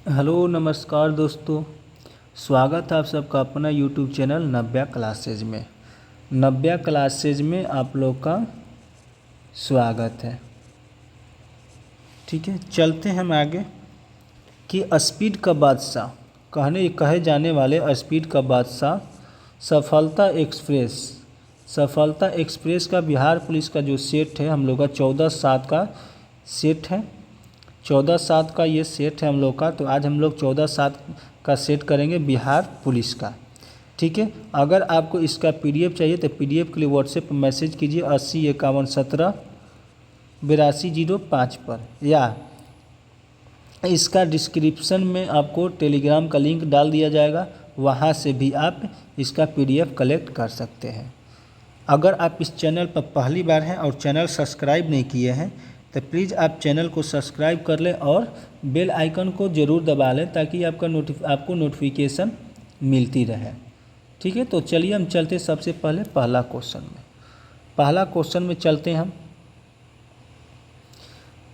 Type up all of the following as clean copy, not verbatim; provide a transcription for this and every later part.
Hello नमस्कार दोस्तों। स्वागत है आप सबका अपना यूट्यूब चैनल नव्या क्लासेज में। नव्या क्लासेज में आप लोग का स्वागत है। ठीक है, चलते हैं हम आगे कि स्पीड का बादशाह कहे जाने वाले स्पीड का बादशाह सफलता एक्सप्रेस का बिहार पुलिस का जो सेट है हम लोग का 14/7 का सेट है। 14/7 का ये सेट है हम लोग का। तो आज हम लोग 14/7 का सेट करेंगे बिहार पुलिस का। ठीक है, अगर आपको इसका पीडीएफ चाहिए तो पीडीएफ के लिए व्हाट्सएप पर मैसेज कीजिए 8051178205 पर, या इसका डिस्क्रिप्शन में आपको टेलीग्राम का लिंक डाल दिया जाएगा, वहाँ से भी आप इसका पीडीएफ कलेक्ट कर सकते हैं। अगर आप इस चैनल पर पहली बार हैं और चैनल सब्सक्राइब नहीं किए हैं तो प्लीज़ आप चैनल को सब्सक्राइब कर लें और बेल आइकन को ज़रूर दबा लें ताकि आपको नोटिफिकेशन मिलती रहे। ठीक है, तो चलिए हम चलते सबसे पहले पहला क्वेश्चन में चलते हैं हम।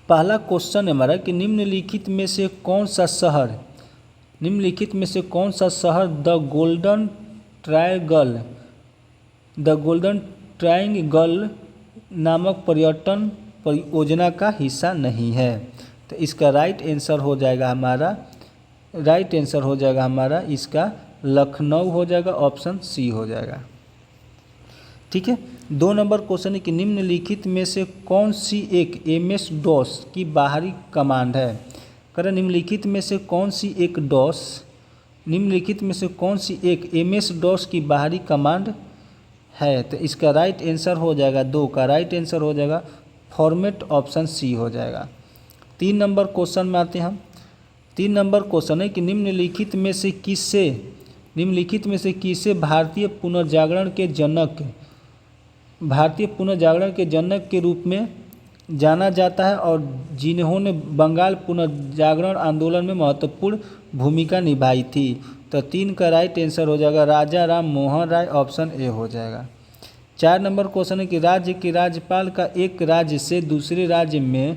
पहला क्वेश्चन है हमारा कि निम्नलिखित में से कौन सा शहर द गोल्डन ट्रायंगल नामक पर्यटन परियोजना का हिस्सा नहीं है। तो इसका राइट आंसर हो जाएगा हमारा इसका लखनऊ हो जाएगा, ऑप्शन सी हो जाएगा। ठीक है, 2 नंबर क्वेश्चन है कि निम्नलिखित में से कौन सी एक एमएस डॉस की बाहरी कमांड है। निम्नलिखित में से कौन सी एक एमएस डॉस की बाहरी कमांड है। तो इसका राइट आंसर हो जाएगा 2 का राइट आंसर हो जाएगा फॉर्मेट, ऑप्शन सी हो जाएगा। 3 नंबर क्वेश्चन में आते हैं हम। 3 नंबर क्वेश्चन है कि निम्नलिखित में से किसे भारतीय पुनर्जागरण के जनक के रूप में जाना जाता है और जिन्होंने बंगाल पुनर्जागरण आंदोलन में महत्वपूर्ण भूमिका निभाई थी। तो 3 का राइट आंसर हो जाएगा राजा राम मोहन राय, ऑप्शन ए हो जाएगा। 4 नंबर क्वेश्चन है कि राज्य के राज्यपाल का एक राज्य से दूसरे राज्य में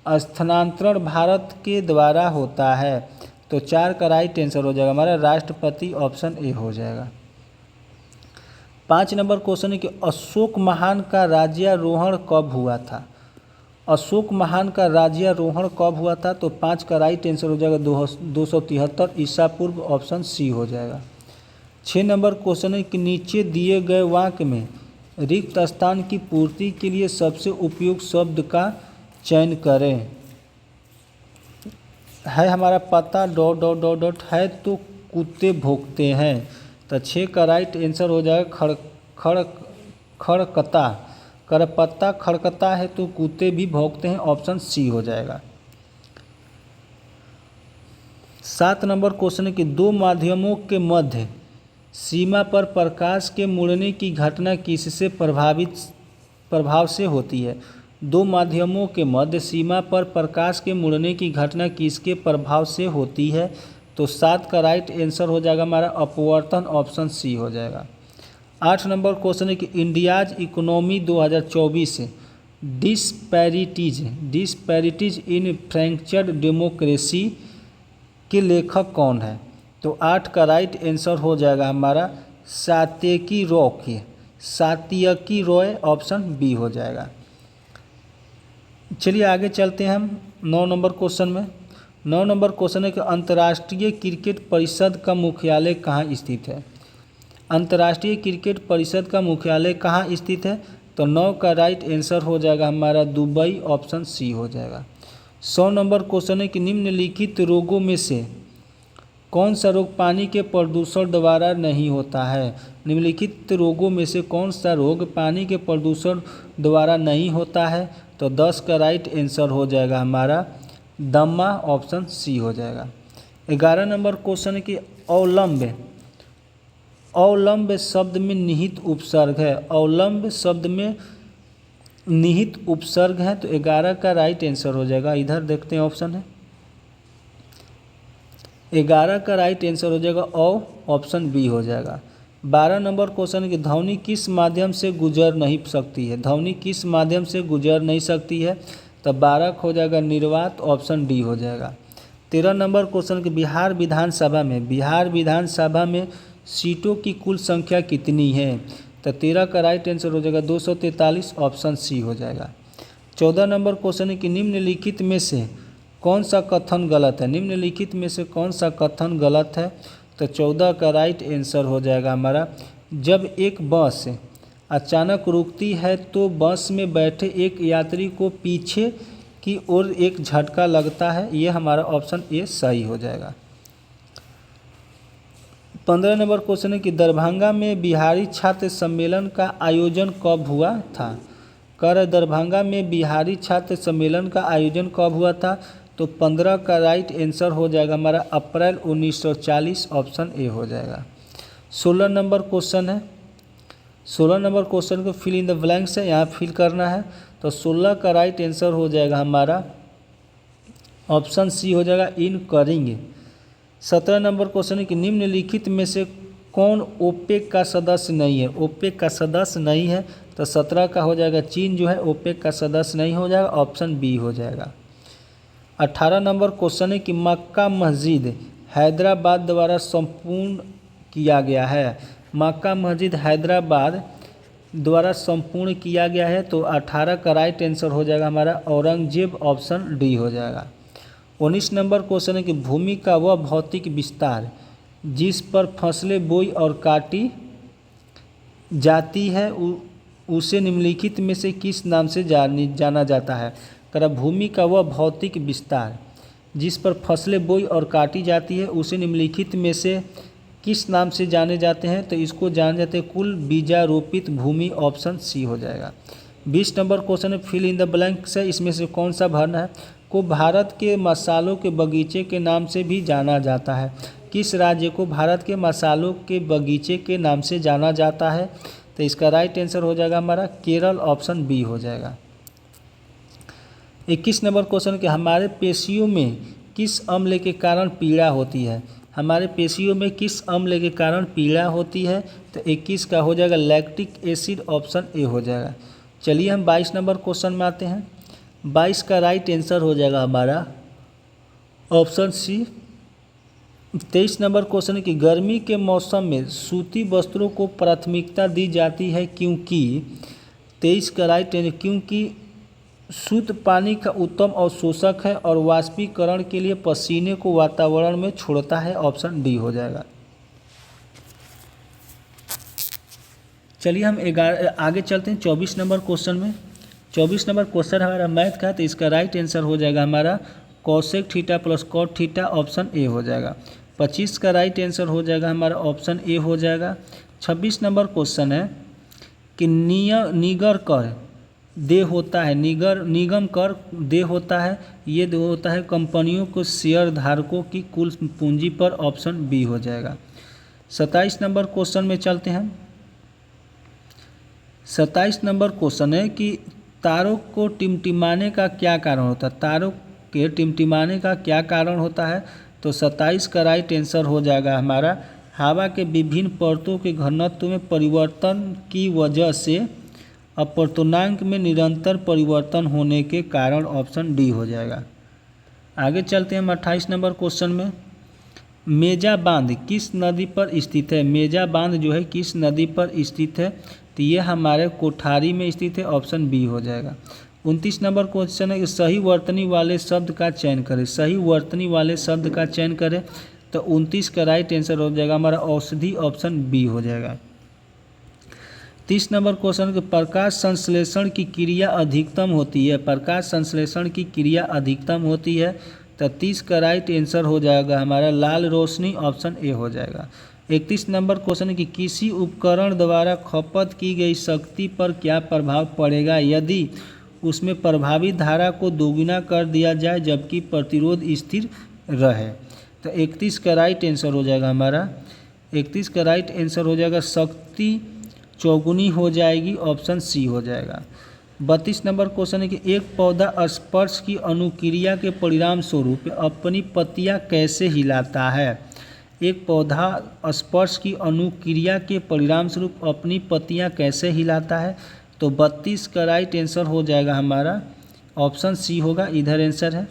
स्थानांतरण भारत के द्वारा होता है। तो 4 का राइट आंसर हो जाएगा हमारा राष्ट्रपति, ऑप्शन ए हो जाएगा। 5 नंबर क्वेश्चन है कि अशोक महान का राज्यारोहण कब हुआ था। तो 5 का राइट आंसर हो जाएगा 273 ईसा पूर्व, ऑप्शन सी हो जाएगा। 6 नंबर क्वेश्चन है कि नीचे दिए गए वाक्य में रिक्त स्थान की पूर्ति के लिए सबसे उपयुक्त शब्द का चयन करें। है हमारा पता ... है तो कुत्ते भौंकते हैं। तो 6 का राइट आंसर हो जाएगा खड़पत्ता खड़कता है तो कुत्ते भी भौंकते हैं, ऑप्शन सी हो जाएगा। 7 नंबर क्वेश्चन है कि 2 माध्यमों के मध्य सीमा पर प्रकाश के मुड़ने की घटना किससे प्रभाव से होती है। 2 माध्यमों के मध्य सीमा पर प्रकाश के मुड़ने की घटना किसके प्रभाव से होती है। तो 7 का राइट आंसर हो जाएगा हमारा अपवर्तन, ऑप्शन सी हो जाएगा। 8 नंबर क्वेश्चन है कि इंडियाज इकोनॉमी 2024 डिस्पैरिटीज इन फ्रैक्चर्ड डेमोक्रेसी के लेखक कौन है। तो 8 का राइट आंसर हो जाएगा हमारा सात्यकी रॉय, ऑप्शन बी हो जाएगा। चलिए आगे चलते हैं हम 9 नंबर क्वेश्चन में। 9 नंबर क्वेश्चन है कि अंतर्राष्ट्रीय क्रिकेट परिषद का मुख्यालय कहाँ स्थित है। अंतर्राष्ट्रीय क्रिकेट परिषद का मुख्यालय कहाँ स्थित है। तो 9 का राइट आंसर हो जाएगा हमारा दुबई, ऑप्शन सी हो जाएगा। 100 नंबर क्वेश्चन है कि निम्नलिखित रोगों में से कौन सा रोग पानी के प्रदूषण द्वारा नहीं होता है। निम्नलिखित रोगों में से कौन सा रोग पानी के प्रदूषण द्वारा नहीं होता है। तो 10 का राइट आंसर हो जाएगा हमारा दमा, ऑप्शन सी हो जाएगा। 11 नंबर क्वेश्चन है कि अवलंब शब्द में निहित उपसर्ग है। अवलंब शब्द में निहित उपसर्ग है। तो 11 का राइट आंसर हो जाएगा, इधर देखते हैं ऑप्शन है 11 का राइट आंसर हो जाएगा ऑप्शन बी हो जाएगा। 12 नंबर क्वेश्चन है कि ध्वनि किस माध्यम से गुजर नहीं सकती है। तो 12 हो जाएगा निर्वात, ऑप्शन डी हो जाएगा। 13 नंबर क्वेश्चन के बिहार विधानसभा में सीटों की कुल संख्या कितनी है? तो 13 का राइट आंसर हो जाएगा 243, ऑप्शन सी हो जाएगा। 14 नंबर क्वेश्चन है कि निम्नलिखित में से कौन सा कथन गलत है? निम्नलिखित में से कौन सा कथन गलत है? तो 14 का राइट आंसर हो जाएगा हमारा, जब एक बस अचानक रुकती है तो बस में बैठे एक यात्री को पीछे की ओर एक झटका लगता है। ये हमारा ऑप्शन ए सही हो जाएगा। 15 नंबर क्वेश्चन है कि दरभंगा में बिहारी छात्र सम्मेलन का आयोजन कब हुआ था? दरभंगा में बिहारी छात्र सम्मेलन का आयोजन कब हुआ था? तो 15 का राइट आंसर हो जाएगा हमारा अप्रैल 1940, ऑप्शन ए हो जाएगा। 16 नंबर क्वेश्चन है, 16 नंबर क्वेश्चन को फिल इन द ब्लैंक्स है, यहाँ फिल करना है। तो 16 का राइट आंसर हो जाएगा हमारा ऑप्शन सी हो जाएगा, इन करेंगे। 17 नंबर क्वेश्चन है कि निम्नलिखित में से कौन ओपेक का सदस्य नहीं है? ओपेक का सदस्य नहीं है तो 17 का हो जाएगा चीन जो है ओपेक का सदस्य नहीं हो जाएगा, ऑप्शन बी हो जाएगा। 18 नंबर क्वेश्चन है कि मक्का मस्जिद हैदराबाद द्वारा संपूर्ण किया गया है। मक्का मस्जिद हैदराबाद द्वारा संपूर्ण किया गया है, तो 18 का राइट आंसर हो जाएगा हमारा औरंगजेब, ऑप्शन डी हो जाएगा। 19 नंबर क्वेश्चन है कि भूमि का वह भौतिक विस्तार जिस पर फसलें बोई और काटी जाती है उसे निम्नलिखित में से किस नाम से जाना जाता है? भूमि का वह भौतिक विस्तार जिस पर फसलें बोई और काटी जाती है उसे निम्नलिखित में से किस नाम से जाने जाते हैं? तो इसको जाने जाते हैं कुल बीजारोपित भूमि, ऑप्शन सी हो जाएगा। 20 नंबर क्वेश्चन है फिल इन द ब्लैंक्स है, इसमें से कौन सा भरना है? को भारत के मसालों के बगीचे के नाम से भी जाना जाता है। किस राज्य को भारत के मसालों के बगीचे के नाम से जाना जाता है? तो इसका राइट आंसर हो जाएगा हमारा केरल, ऑप्शन बी हो जाएगा। 21 नंबर क्वेश्चन कि हमारे पेशियों में किस अम्ल के कारण पीड़ा होती है? हमारे पेशियों में किस अम्ल के कारण पीड़ा होती है? तो 21 का हो जाएगा लैक्टिक एसिड, ऑप्शन ए हो जाएगा। चलिए हम 22 नंबर क्वेश्चन में आते हैं। 22 का राइट आंसर हो जाएगा हमारा ऑप्शन सी। 23 नंबर क्वेश्चन है कि गर्मी के मौसम में सूती वस्त्रों को प्राथमिकता दी जाती है क्योंकि 23 का राइट आंसर क्योंकि शुद्ध पानी का उत्तम अवशोषक है और वाष्पीकरण के लिए पसीने को वातावरण में छोड़ता है, ऑप्शन डी हो जाएगा। चलिए हम आगे चलते हैं 24 नंबर क्वेश्चन में। 24 नंबर क्वेश्चन हमारा मैथ का है, तो इसका राइट आंसर हो जाएगा हमारा cosec theta plus cot theta, option A हो जाएगा। 25 का राइट आंसर हो जाएगा हमारा ऑप्शन ए हो जाएगा। 26 नंबर क्वेश्चन है कि निगर कर देय होता है, निगम कर देय होता है, ये देय होता है कंपनियों को शेयर धारकों की कुल पूंजी पर, ऑप्शन बी हो जाएगा। 27 नंबर क्वेश्चन में चलते हैं। 27 नंबर क्वेश्चन है कि तारों को टिमटिमाने का क्या कारण होता है? तारों के टिमटिमाने का क्या कारण होता है? तो 27 का राइट आंसर हो जाएगा हमारा हवा के विभिन्न परतों के घनत्व में परिवर्तन की वजह से अपवर्तनांक में निरंतर परिवर्तन होने के कारण, ऑप्शन डी हो जाएगा। आगे चलते हैं हम 28 नंबर क्वेश्चन में। मेजा बांध किस नदी पर स्थित है? मेजा बांध जो है किस नदी पर स्थित है? तो ये हमारे कोठारी में स्थित है, ऑप्शन बी हो जाएगा। 29 नंबर क्वेश्चन है कि सही वर्तनी वाले शब्द का चयन करें। सही वर्तनी वाले शब्द का चयन करें, तो 29 का राइट आंसर हो जाएगा हमारा औषधि, ऑप्शन बी हो जाएगा। 30 नंबर क्वेश्चन के प्रकाश संश्लेषण की क्रिया अधिकतम होती है। प्रकाश संश्लेषण की क्रिया अधिकतम होती है, तो 30 का राइट आंसर हो जाएगा हमारा लाल रोशनी, ऑप्शन ए हो जाएगा। 31 नंबर क्वेश्चन है कि किसी उपकरण द्वारा खपत की गई शक्ति पर क्या प्रभाव पड़ेगा यदि उसमें प्रभावित धारा को दोगुना कर दिया जाए जबकि प्रतिरोध स्थिर रहे? तो 31 का राइट आंसर हो जाएगा हमारा 31 का राइट आंसर हो जाएगा शक्ति चौगुनी हो जाएगी, ऑप्शन सी हो जाएगा। 32 नंबर क्वेश्चन है कि एक पौधा स्पर्श की अनुक्रिया के परिणाम स्वरूप अपनी पत्तियां कैसे हिलाता है? एक पौधा स्पर्श की अनुक्रिया के परिणाम स्वरूप अपनी पत्तियां कैसे हिलाता है? तो 32 का राइट आंसर हो जाएगा हमारा ऑप्शन सी होगा, इधर आंसर है।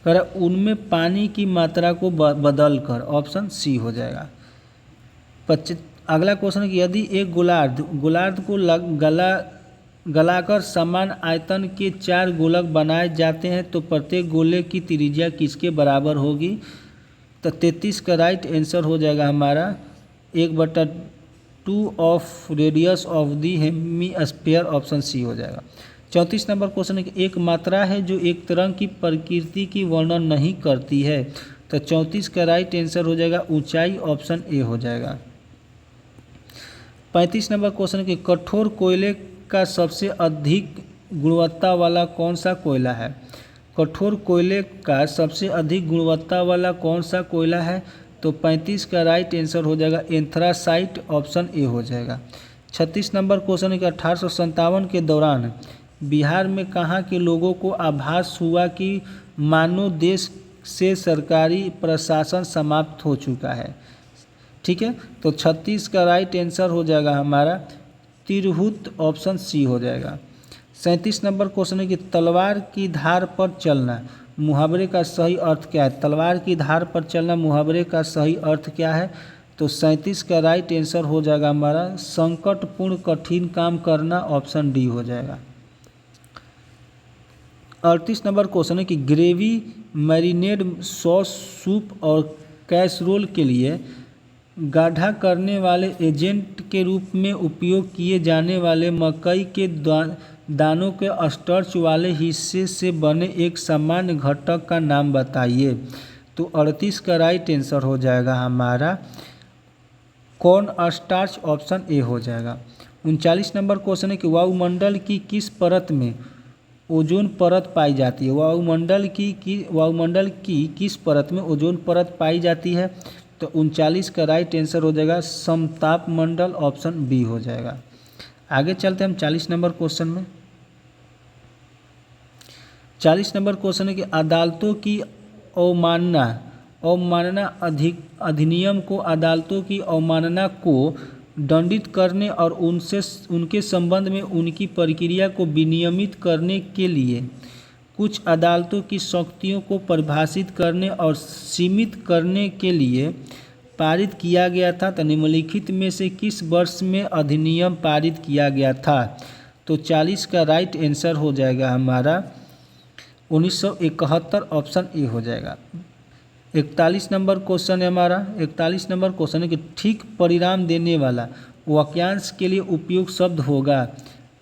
कह रहा उनमें पानी की मात्रा को बदल कर, ऑप्शन सी हो जाएगा। अगला क्वेश्चन है कि यदि एक गोलार्ध को गलाकर समान आयतन के 4 गोलक बनाए जाते हैं तो प्रत्येक गोले की त्रिज्या किसके बराबर होगी? तो 33 का राइट आंसर हो जाएगा हमारा 1/2 of radius of the hemisphere, option C हो जाएगा। 34 नंबर क्वेश्चन है कि एक मात्रा है जो एक तरंग की प्रकृति की वर्णन नहीं करती है, तो 34 का राइट आंसर हो जाएगा ऊंचाई, ऑप्शन ए हो जाएगा। 35 नंबर क्वेश्चन है कि कठोर कोयले का सबसे अधिक गुणवत्ता वाला कौन सा कोयला है? कठोर कोयले का सबसे अधिक गुणवत्ता वाला कौन सा कोयला है? तो 35 का राइट आंसर हो जाएगा एंथ्रासाइट, ऑप्शन ए हो जाएगा। 36 नंबर क्वेश्चन है कि 1857 के दौरान बिहार में कहाँ के लोगों को आभास हुआ कि मानो देश से सरकारी प्रशासन समाप्त हो चुका है? ठीक है, तो 36 का राइट आंसर हो जाएगा हमारा तिरहुत, ऑप्शन सी हो जाएगा। 37 नंबर क्वेश्चन है कि तलवार की धार पर चलना मुहावरे का सही अर्थ क्या है? तलवार की धार पर चलना मुहावरे का सही अर्थ क्या है? तो 37 का राइट आंसर हो जाएगा हमारा संकटपूर्ण कठिन काम करना, ऑप्शन डी हो जाएगा। 38 नंबर क्वेश्चन है कि ग्रेवी, मैरिनेड, सॉस, सूप और कैसरोल के लिए गाढ़ा करने वाले एजेंट के रूप में उपयोग किए जाने वाले मकई के दानों के स्टार्च वाले हिस्से से बने एक सामान्य घटक का नाम बताइए। तो 38 का राइट आंसर हो जाएगा हमारा कॉर्न स्टार्च, ऑप्शन ए हो जाएगा। 39 नंबर क्वेश्चन है कि वायुमंडल की किस परत में ओजोन परत पाई जाती है? वायुमंडल की किस परत में ओजोन परत पाई जाती है? तो 39 का राइट आंसर हो जाएगा समताप मंडल, ऑप्शन बी हो जाएगा। आगे चलते हैं हम 40 नंबर क्वेश्चन में। 40 नंबर क्वेश्चन है कि अदालतों की अवमानना अधिनियम को अदालतों की अवमानना को दंडित करने और उनके संबंध में उनकी प्रक्रिया को विनियमित करने के लिए कुछ अदालतों की शक्तियों को परिभाषित करने और सीमित करने के लिए पारित किया गया था। तो निम्नलिखित में से किस वर्ष में अधिनियम पारित किया गया था? तो 40 का राइट आंसर हो जाएगा हमारा 1971, ऑप्शन ए हो जाएगा। 41 नंबर क्वेश्चन है हमारा। 41 नंबर क्वेश्चन है कि ठीक परिणाम देने वाला वाक्यांश के लिए उपयुक्त शब्द होगा।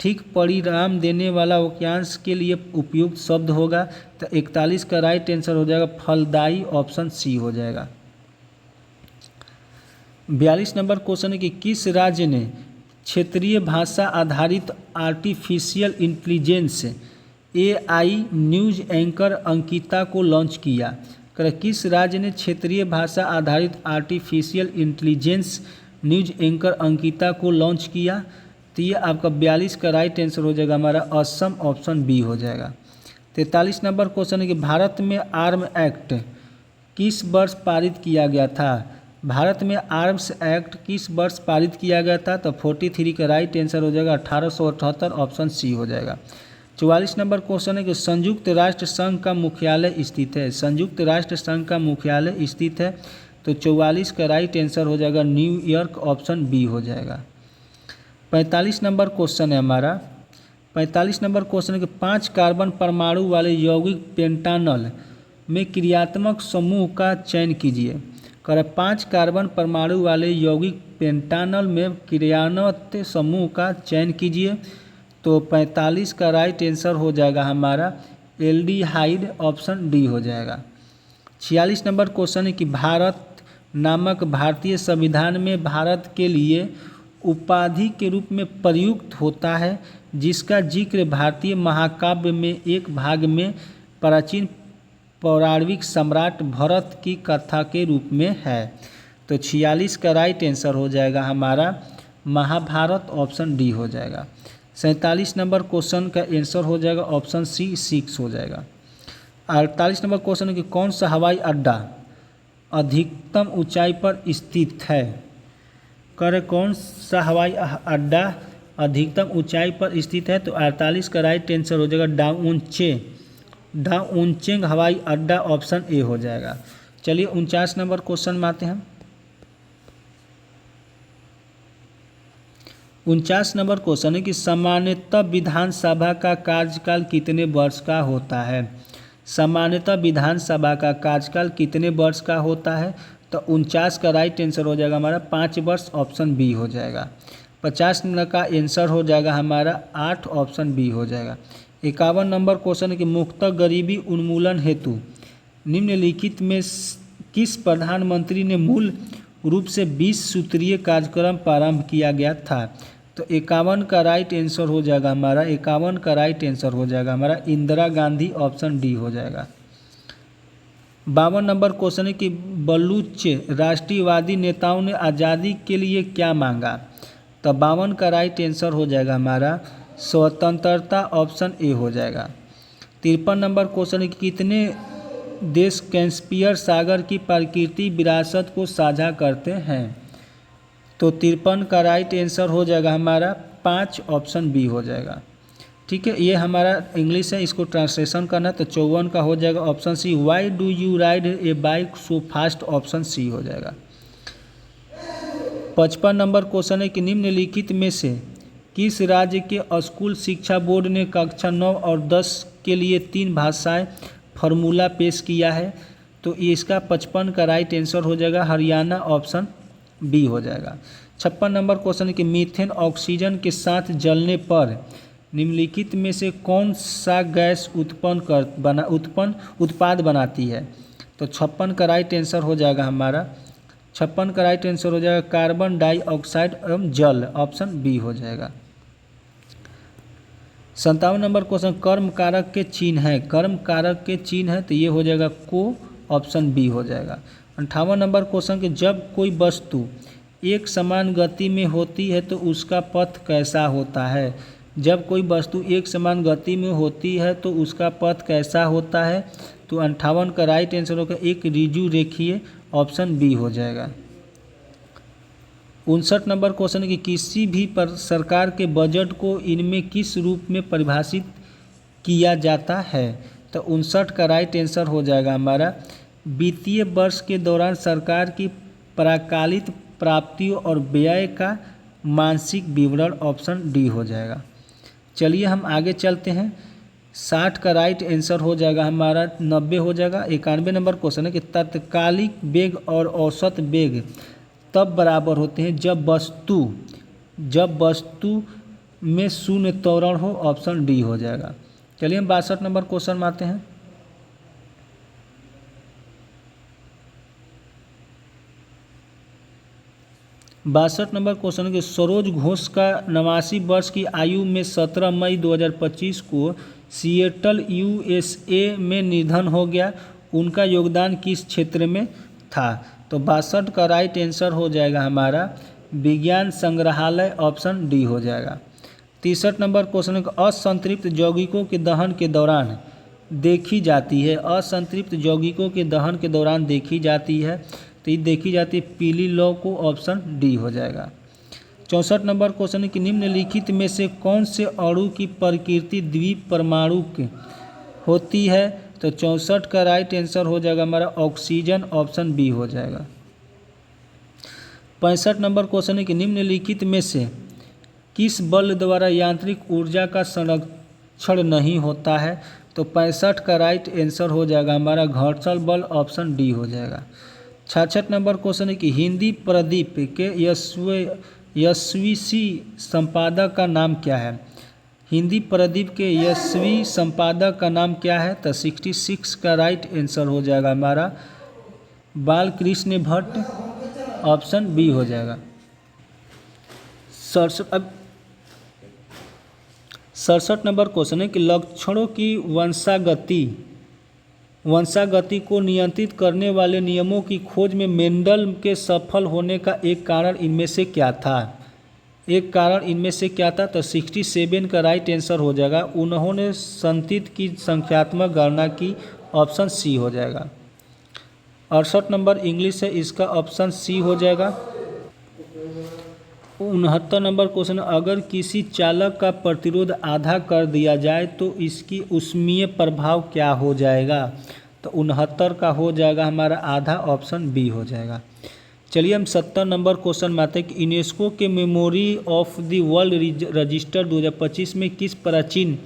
ठीक परिणाम देने वाला वाक्यांश के लिए उपयुक्त शब्द होगा। तो 41 का राइट आंसर हो जाएगा फलदायी, ऑप्शन सी हो जाएगा। 42 नंबर क्वेश्चन है कि किस राज्य ने क्षेत्रीय भाषा आधारित artificial intelligence AI news anchor Ankita को लॉन्च किया? किस राज्य ने क्षेत्रीय भाषा आधारित artificial intelligence news anchor Ankita को लॉन्च किया? तो ये आपका 42 का राइट आंसर हो जाएगा हमारा असम, ऑप्शन बी हो जाएगा। 43 नंबर क्वेश्चन है कि भारत में आर्म एक्ट किस वर्ष पारित किया गया था? भारत में आर्म्स एक्ट किस वर्ष पारित किया गया था? तो 43 का राइट आंसर हो जाएगा 1878, ऑप्शन सी हो जाएगा। 44 नंबर क्वेश्चन है कि संयुक्त राष्ट्र संघ का मुख्यालय स्थित है? संयुक्त राष्ट्र संघ का मुख्यालय स्थित है। तो 44 का राइट आंसर हो जाएगा न्यूयॉर्क, ऑप्शन बी हो जाएगा। 45 नंबर क्वेश्चन है हमारा। 45 नंबर क्वेश्चन है कि 5 कार्बन परमाणु वाले यौगिक पेंटानल में क्रियात्मक समूह का चयन कीजिए। 5 कार्बन परमाणु वाले यौगिक पेंटानल में क्रियान्वित समूह का चयन कीजिए। तो 45 का राइट आंसर हो जाएगा हमारा एल्डिहाइड, ऑप्शन डी हो जाएगा। 46 नंबर क्वेश्चन है कि भारत नामक भारतीय संविधान में भारत के लिए उपाधि के रूप में प्रयुक्त होता है जिसका जिक्र भारतीय महाकाव्य में एक भाग में प्राचीन पौराणिक सम्राट भरत की कथा के रूप में है। तो 46 का राइट आंसर हो जाएगा हमारा महाभारत, ऑप्शन डी हो जाएगा। 47 नंबर क्वेश्चन का आंसर हो जाएगा ऑप्शन सी 6 हो जाएगा। 48 नंबर क्वेश्चन है कि कौन सा हवाई अड्डा अधिकतम ऊंचाई पर स्थित है? कौन सा हवाई अड्डा अधिकतम ऊंचाई पर स्थित है? तो 48 का राइट आंसर हो जाएगा डाउनचेंग हवाई अड्डा ऑप्शन ए हो जाएगा। चलिए 49 नंबर क्वेश्चन में आते हैं। 49 नंबर क्वेश्चन है कि सामान्यतः विधानसभा का कार्यकाल कितने वर्ष का होता है। सामान्यतः विधानसभा का कार्यकाल कितने वर्ष का होता है, तो 49 का राइट आंसर हो जाएगा हमारा 5 वर्ष, ऑप्शन बी हो जाएगा। 50 नंबर का आंसर हो जाएगा हमारा 8, ऑप्शन बी हो जाएगा। 51 नंबर क्वेश्चन है कि मुक्त गरीबी उन्मूलन हेतु निम्नलिखित में किस प्रधानमंत्री ने मूल रूप से 20 सूत्रीय कार्यक्रम प्रारंभ किया गया था, तो 51 का राइट आंसर हो जाएगा हमारा 51 का राइट आंसर हो जाएगा हमारा इंदिरा गांधी, ऑप्शन डी हो जाएगा। 52 नंबर क्वेश्चन है कि बलूच राष्ट्रीयवादी नेताओं ने आज़ादी के लिए क्या मांगा, तो 52 का राइट आंसर हो जाएगा हमारा स्वतंत्रता, ऑप्शन ए हो जाएगा। 53 नंबर क्वेश्चन है कि कितने देश कैस्पियर सागर की प्राकृतिक विरासत को साझा करते हैं, तो 53 का राइट आंसर हो जाएगा हमारा 5, ऑप्शन बी हो जाएगा। ठीक है, ये हमारा इंग्लिश है, इसको ट्रांसलेशन करना, तो 54 का हो जाएगा option C, why do you ride a bike so fast, option C हो जाएगा। 55 नंबर क्वेश्चन है कि निम्नलिखित में से किस राज्य के स्कूल शिक्षा बोर्ड ने कक्षा 9 और 10 के लिए 3 भाषाएं फार्मूला पेश किया है, तो इसका 55 का राइट आंसर हो जाएगा हरियाणा, ऑप्शन बी हो जाएगा। 56 नंबर क्वेश्चन है कि मीथेन ऑक्सीजन के साथ जलने पर निम्नलिखित में से कौन सा गैस उत्पाद बनाती है, तो 56 का राइट आंसर हो जाएगा हमारा 56 का राइट आंसर हो जाएगा कार्बन डाइऑक्साइड एवं जल, ऑप्शन बी हो जाएगा। 57 नंबर क्वेश्चन कर्म कारक के चिन्ह है, कर्म कारक के चिन्ह है, तो ये हो जाएगा को, ऑप्शन बी हो जाएगा। 58 नंबर क्वेश्चन कि जब कोई वस्तु एक समान गति में होती है तो उसका पथ कैसा होता है, जब कोई वस्तु एक समान गति में होती है तो उसका पथ कैसा होता है, तो 58 का राइट आंसर होगा एक ऋजु रेखीय, ऑप्शन बी हो जाएगा। 59 नंबर क्वेश्चन है कि किसी भी सरकार के बजट को इनमें किस रूप में परिभाषित किया जाता है, तो 59 का राइट आंसर हो जाएगा हमारा वित्तीय वर्ष के दौरान सरकार की प्राकालित प्राप्तियों और व्यय का मासिक विवरण, ऑप्शन डी हो जाएगा। चलिए हम आगे चलते हैं। 60 का राइट आंसर हो जाएगा हमारा 90 हो जाएगा। 91 नंबर क्वेश्चन है कि तात्कालिक वेग और औसत वेग तब बराबर होते हैं जब वस्तु में शून्य त्वरण हो, ऑप्शन डी हो जाएगा। चलिए हम 62 नंबर क्वेश्चन में आते हैं। 62 नंबर क्वेश्चन के सरोज घोष का 89 वर्ष की आयु में 17 मई 2025 को सिएटल यूएसए में निधन हो गया। उनका योगदान किस क्षेत्र में था, तो 62 का राइट आंसर हो जाएगा हमारा विज्ञान संग्रहालय, ऑप्शन डी हो जाएगा। 63 नंबर क्वेश्चन असंतृप्त यौगिकों के दहन के दौरान देखी जाती है, असंतृप्त यौगिकों के दहन के दौरान देखी जाती है, तो ये देखी जाती है पीली लौ को, ऑप्शन डी हो जाएगा। 64 नंबर क्वेश्चन है कि निम्नलिखित में से कौन से अणु की प्रकृति द्विपरमाणुक होती है, तो 64 का राइट आंसर हो जाएगा हमारा ऑक्सीजन, ऑप्शन बी हो जाएगा। 65 नंबर क्वेश्चन है कि निम्नलिखित में से किस बल द्वारा यांत्रिक ऊर्जा का संरक्षण नहीं होता है, तो 65 का राइट आंसर हो जाएगा हमारा घर्षण बल, ऑप्शन डी हो जाएगा। 66 नंबर क्वेश्चन है कि हिंदी प्रदीप के यशस्वी संपादक का नाम क्या है, हिंदी प्रदीप के यशस्वी संपादक का नाम क्या है, तो 66 का राइट आंसर हो जाएगा हमारा बालकृष्ण भट्ट, ऑप्शन बी हो जाएगा। 67 नंबर क्वेश्चन है कि लक्षणों की वंशागति को नियंत्रित करने वाले नियमों की खोज में मेंडल के सफल होने का एक कारण इनमें से क्या था, तो 67 का राइट आंसर हो जाएगा उन्होंने संतति की संख्यात्मक गणना की, ऑप्शन सी हो जाएगा। 68 नंबर इंग्लिश है, इसका ऑप्शन सी हो जाएगा। 69 नंबर क्वेश्चन, अगर किसी चालक का प्रतिरोध आधा कर दिया जाए तो इसकी ऊष्मीय प्रभाव क्या हो जाएगा? तो 69 का हो जाएगा हमारा आधा, ऑप्शन बी हो जाएगा। चलिए हम 70 नंबर क्वेश्चन में आते हैं कि यूनेस्को के memory of the world register 2025 में किस प्राचीन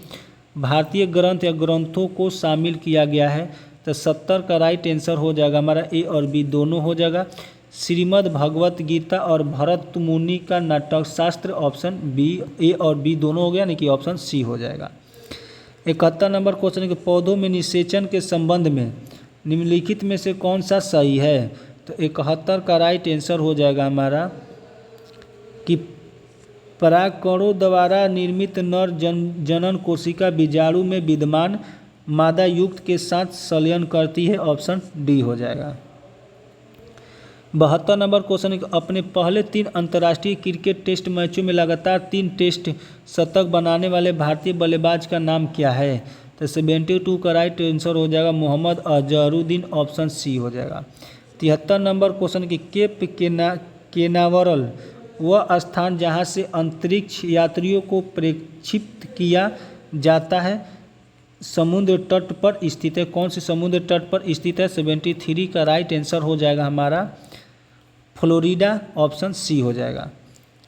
भारतीय ग्रंथ या ग्रंथों को शामिल किया गया है? तो 70 का राइट आंसर हो जाएगा हमारा ए और बी दोनों हो जाएगा। श्रीमद् भगवत गीता और भरत मुनि का नाटक शास्त्र, ऑप्शन बी, ए और बी दोनों हो गया, यानी कि ऑप्शन सी हो जाएगा। 71 नंबर क्वेश्चन के पौधों में निषेचन के संबंध में निम्नलिखित में से कौन सा सही है? तो 71 का राइट आंसर हो जाएगा हमारा कि परागकणों द्वारा निर्मित नर जनन कोशिका बीजाणु में विद्यमान मादा युक्त के साथ संलयन करती है, ऑप्शन डी हो जाएगा। 72 नंबर क्वेश्चन, अपने पहले 3 अंतर्राष्ट्रीय क्रिकेट टेस्ट मैचों में लगातार 3 टेस्ट शतक बनाने वाले भारतीय बल्लेबाज का नाम क्या है? तो 72 का राइट आंसर हो जाएगा मोहम्मद अजहरुद्दीन, ऑप्शन सी हो जाएगा। 73 नंबर क्वेश्चन की केप केनावरल वह स्थान जहां से अंतरिक्ष यात्रियों को प्रक्षेपित किया जाता है समुद्र तट पर स्थित है, कौन से समुद्र तट पर स्थित है? 73 का राइट आंसर हो जाएगा हमारा फ्लोरिडा, ऑप्शन सी हो जाएगा।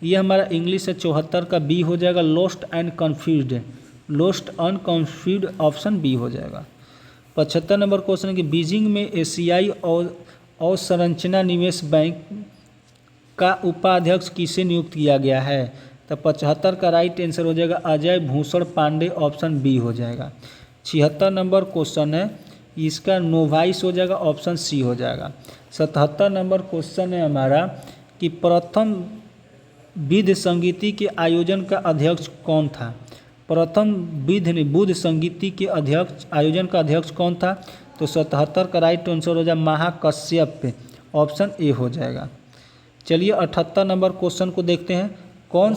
ये हमारा इंग्लिश है 74 का बी हो जाएगा, lost and confused, lost and confused, option B हो जाएगा। 75 नंबर क्वेश्चन कि बीजिंग में एशियाई अवसंरचना निवेश बैंक का उपाध्यक्ष किसे नियुक्त किया गया है? तो 75 का राइट आंसर हो जाएगा अजय भूषण पांडे, ऑप्शन बी हो जाएगा। 76 नंबर क्वेश्चन है, इसका नोवाइस हो जाएगा, ऑप्शन सी हो जाएगा। 77 नंबर क्वेश्चन है हमारा कि प्रथम विध संगीति के आयोजन का अध्यक्ष कौन था? प्रथम बुद्ध संगीति के आयोजन का अध्यक्ष कौन था? तो 77 का राइट आंसर हो जाएगा महाकश्यप, ऑप्शन ए हो जाएगा। चलिए 78 नंबर क्वेश्चन को देखते हैं, कौन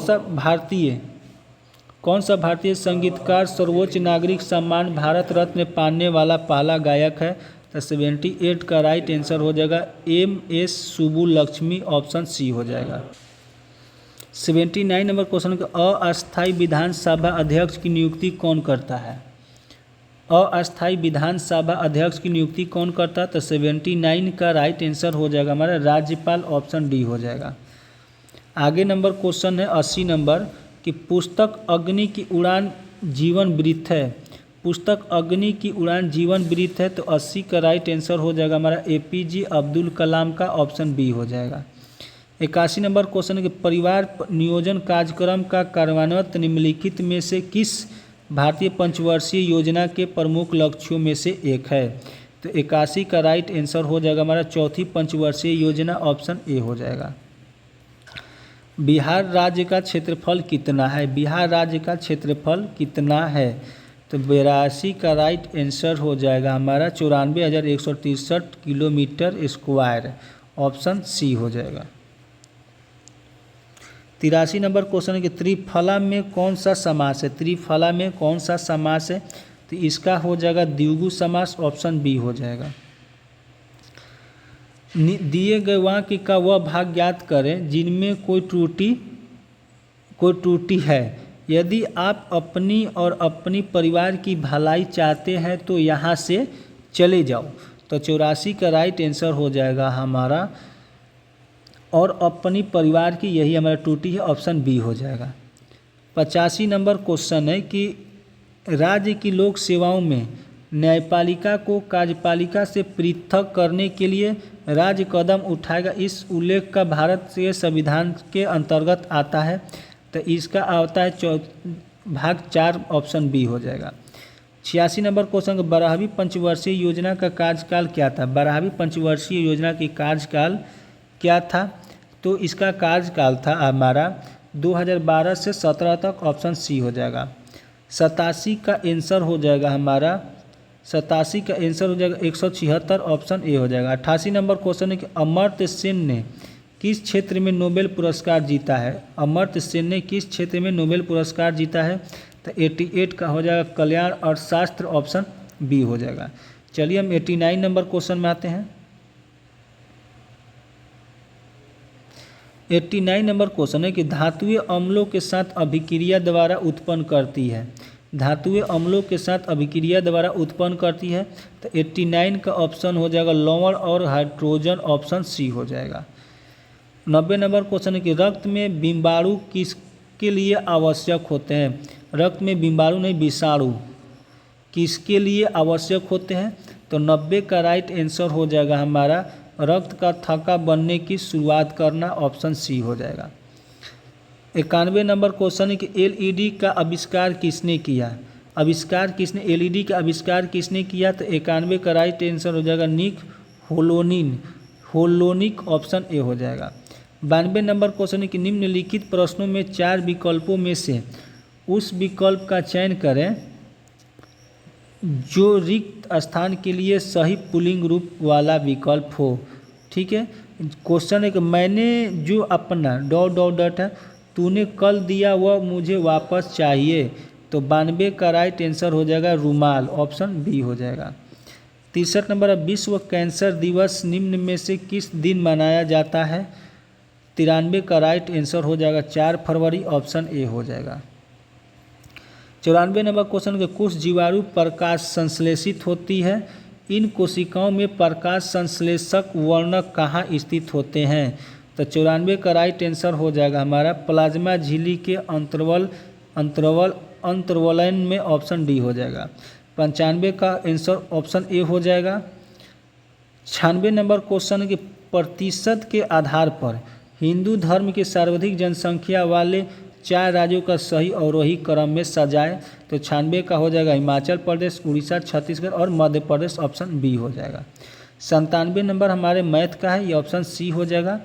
सा भारतीय संगीतकार सर्वोच्च नागरिक सम्मान भारत रत्न पाने वाला पहला गायक है? तो 78 का राइट आंसर हो जाएगा MS सुब्बुलक्ष्मी, ऑप्शन सी हो जाएगा। 79 नंबर क्वेश्चन का अस्थायी विधानसभा अध्यक्ष की नियुक्ति कौन करता है? अस्थायी विधानसभा अध्यक्ष की नियुक्ति कौन करता है? तो 79 का राइट आंसर हो जाएगा हमारा राज्यपाल, ऑप्शन डी हो जाएगा। आगे नंबर क्वेश्चन है 80 नंबर कि पुस्तक अग्नि की उड़ान जीवन वृत्त है, पुस्तक अग्नि की उड़ान जीवन वृत्त है, तो 80 का राइट आंसर हो जाएगा हमारा APJ अब्दुल कलाम का, ऑप्शन बी हो जाएगा। 81 नंबर क्वेश्चन के परिवार नियोजन कार्यक्रम का कार्यान्वयन निम्नलिखित में से किस भारतीय पंचवर्षीय योजना के प्रमुख लक्ष्यों में से एक है? तो 81 का राइट आंसर हो जाएगा हमारा चौथी पंचवर्षीय योजना, ऑप्शन ए हो जाएगा। बिहार राज्य का क्षेत्रफल कितना है? बिहार राज्य का क्षेत्रफल कितना है? तो 82 का राइट आंसर हो जाएगा हमारा 94,163 किलोमीटर स्क्वायर, ऑप्शन सी हो जाएगा। 83 नंबर क्वेश्चन के त्रिफला में कौन सा समास है? त्रिफला में कौन सा समास है? तो इसका हो जाएगा द्विगु समास, ऑप्शन बी हो जाएगा। दिए गए वाक्य का वह भाग ज्ञात करें जिनमें कोई त्रुटि है। यदि आप अपनी और अपनी परिवार की भलाई चाहते हैं तो यहाँ से चले जाओ। तो 84 का राइट आंसर हो जाएगा हमारा और अपनी परिवार की, यही हमारा त्रुटि है, ऑप्शन बी हो जाएगा। 85 नंबर क्वेश्चन है कि राज्य की लोक सेवाओं में न्यायपालिका को कार्यपालिका से पृथक करने के लिए राज्य कदम उठाएगा, इस उल्लेख का भारत के संविधान के अंतर्गत आता है। तो इसका आता है भाग 4, ऑप्शन बी हो जाएगा। 86 नंबर क्वेश्चन 12वीं पंचवर्षीय योजना का कार्यकाल क्या था? 12वीं पंचवर्षीय योजना की कार्यकाल क्या था? तो इसका कार्यकाल था हमारा 2012 से 17 तक, ऑप्शन सी हो जाएगा। 87 का आंसर हो जाएगा हमारा 176, ऑप्शन ए हो जाएगा। 88 नंबर क्वेश्चन है कि अमर्त्य सेन ने किस क्षेत्र में नोबेल पुरस्कार जीता है? अमर्त्य सेन ने किस क्षेत्र में नोबेल पुरस्कार जीता है? तो 88 का हो जाएगा कल्याण अर्थशास्त्र, ऑप्शन बी हो जाएगा। चलिए हम 89 नंबर क्वेश्चन में आते हैं। 89 नंबर क्वेश्चन है कि धातुएं अम्लों के साथ अभिक्रिया द्वारा उत्पन्न करती है। धातुएं अम्लों के साथ अभिक्रिया द्वारा उत्पन्न करती है, तो 89 का ऑप्शन हो जाएगा लवण और हाइड्रोजन, ऑप्शन सी हो जाएगा। 90 नंबर क्वेश्चन है कि रक्त में बिंबाणु किसके लिए आवश्यक होते हैं। रक्त में बिंबाणु नहीं, विषाणु किसके लिए आवश्यक होते हैं, तो 90 का राइट आंसर हो जाएगा हमारा रक्त का थक्का बनने की शुरुआत करना, ऑप्शन सी हो जाएगा। 91 नंबर क्वेश्चन है कि एलईडी का आविष्कार किसने किया। एलईडी का आविष्कार किसने किया, तो 91 का राइट आंसर हो जाएगा निक होलोनिक, ऑप्शन ए हो जाएगा। 92 नंबर क्वेश्चन है कि निम्नलिखित प्रश्नों में 4 विकल्पों में से उस विकल्प का चयन करें जो रिक्त स्थान के लिए सही पुल्लिंग रूप वाला विकल्प हो। ठीक है, क्वेश्चन है कि मैंने जो अपना डॉट है तूने कल दिया वह मुझे वापस चाहिए, तो 92 का राइट आंसर हो जाएगा रुमाल, ऑप्शन बी हो जाएगा। 63 नंबर है विश्व कैंसर दिवस निम्न में से किस दिन मनाया जाता है। 93 का राइट आंसर हो जाएगा 4 फरवरी, ऑप्शन ए हो जाएगा। 94 नंबर क्वेश्चन के कुछ जीवाणु प्रकाश संश्लेषित होती है, इन कोशिकाओं में प्रकाश संश्लेषक वर्णक कहाँ स्थित होते हैं, तो 94 का राइट आंसर हो जाएगा हमारा प्लाज्मा झिल्ली के अंतर्वलन में, ऑप्शन डी हो जाएगा। 95 का आंसर ऑप्शन ए हो जाएगा। 96 नंबर क्वेश्चन के प्रतिशत के आधार पर हिंदू धर्म के सर्वाधिक जनसंख्या वाले 4 राज्यों का सही अवरोही क्रम में सजाए, तो 96 का हो जाएगा हिमाचल प्रदेश, उड़ीसा, छत्तीसगढ़ और मध्य प्रदेश, ऑप्शन बी हो जाएगा। 97 नंबर हमारे मैथ का है, ये ऑप्शन सी हो जाएगा।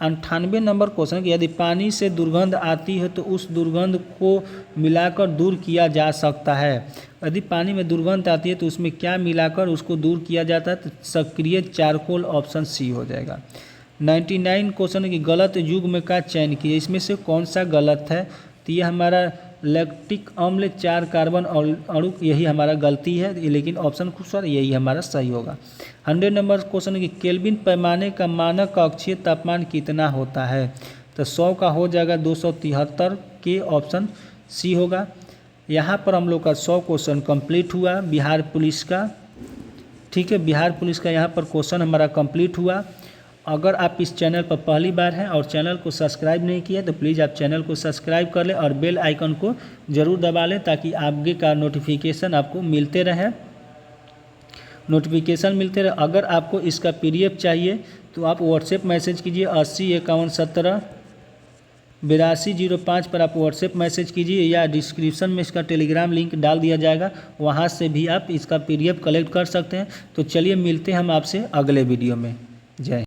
98 नंबर क्वेश्चन कि यदि पानी से दुर्गंध आती है तो उस दुर्गंध को मिलाकर दूर किया जा सकता है। यदि पानी में दुर्गंध आती है तो उसमें क्या मिलाकर उसको दूर किया जाता है, तो सक्रिय चारकोल, ऑप्शन सी हो जाएगा। 99 क्वेश्चन की गलत युग्म का चयन कीजिए, इसमें से कौन सा गलत है, तो ये हमारा लैक्टिक अम्ल 4 कार्बन अणु, यही हमारा गलती है, लेकिन ऑप्शन खूबसूरत यही हमारा सही होगा। 100 नंबर क्वेश्चन की केल्विन पैमाने का मानक कक्षीय तापमान कितना होता है, तो 100 का हो जाएगा 273 के, ऑप्शन सी होगा। यहाँ पर हम लोग का 100 क्वेश्चन कंप्लीट हुआ बिहार पुलिस का। ठीक है, बिहार पुलिस का यहाँ पर क्वेश्चन हमारा कंप्लीट हुआ। अगर आप इस चैनल पर पहली बार हैं और चैनल को सब्सक्राइब नहीं किया तो प्लीज़ आप चैनल को सब्सक्राइब कर लें और बेल आइकन को ज़रूर दबा लें ताकि आगे का नोटिफिकेशन आपको मिलते रहे। अगर आपको इसका PDF चाहिए तो आप व्हाट्सएप मैसेज कीजिए 805117 8205 पर आप व्हाट्सएप मैसेज कीजिए, या डिस्क्रिप्शन में इसका टेलीग्राम लिंक डाल दिया जाएगा, वहाँ से भी आप इसका PDF कलेक्ट कर सकते हैं। तो चलिए मिलते हैं हम आपसे अगले वीडियो में। जय